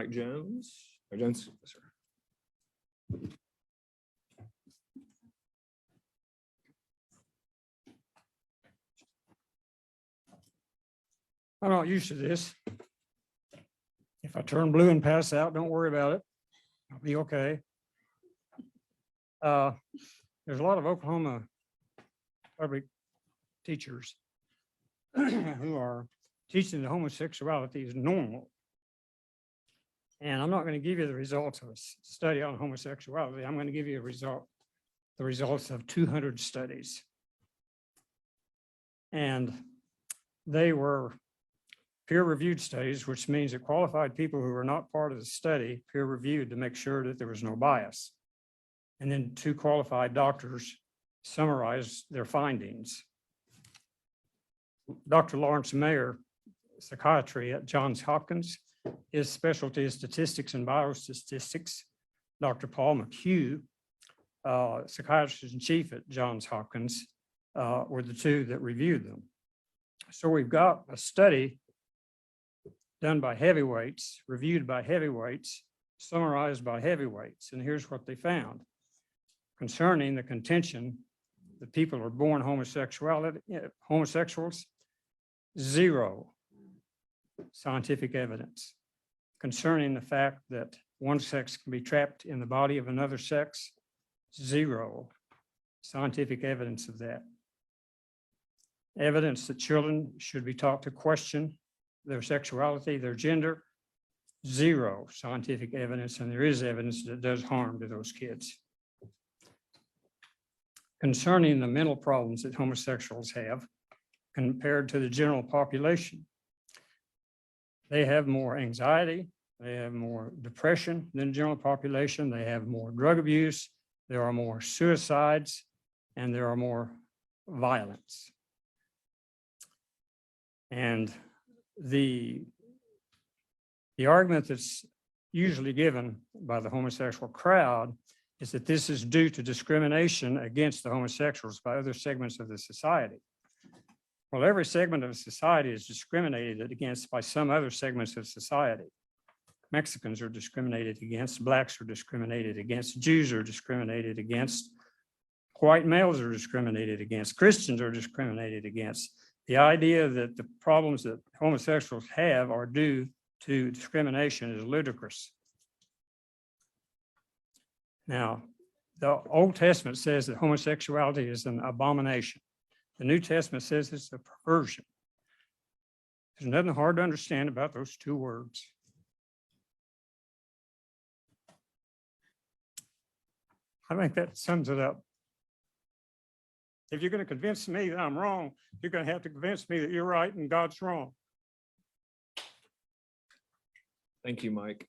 Mike Jones. Mike Jones, yes, sir. I'm not used to this. If I turn blue and pass out, don't worry about it. I'll be okay. There's a lot of Oklahoma public teachers who are teaching that homosexuality is normal. And I'm not going to give you the results of a study on homosexuality. I'm going to give you the results of 200 studies. And they were peer-reviewed studies, which means that qualified people who were not part of the study peer-reviewed to make sure that there was no bias. And then 2 qualified doctors summarized their findings. Dr. Lawrence Mayer, psychiatry at Johns Hopkins, his specialty is statistics and biostatistics. Dr. Paul McHugh, psychiatrist in chief at Johns Hopkins, were the 2 that reviewed them. So we've got a study done by heavyweights, reviewed by heavyweights, summarized by heavyweights. And here's what they found. Concerning the contention that people are born homosexuals, 0 scientific evidence. Concerning the fact that one sex can be trapped in the body of another sex, 0 scientific evidence of that. Evidence that children should be taught to question their sexuality, their gender, 0 scientific evidence, and there is evidence that does harm to those kids. Concerning the mental problems that homosexuals have compared to the general population, they have more anxiety, they have more depression than the general population, they have more drug abuse, there are more suicides, and there are more violence. And the argument that's usually given by the homosexual crowd is that this is due to discrimination against the homosexuals by other segments of the society. Well, every segment of society is discriminated against by some other segments of society. Mexicans are discriminated against, blacks are discriminated against, Jews are discriminated against, white males are discriminated against, Christians are discriminated against. The idea that the problems that homosexuals have are due to discrimination is ludicrous. Now, the Old Testament says that homosexuality is an abomination. The New Testament says it's a perversion. There's nothing hard to understand about those 2 words. I think that sums it up. If you're going to convince me that I'm wrong, you're going to have to convince me that you're right and God's wrong. Thank you, Mike.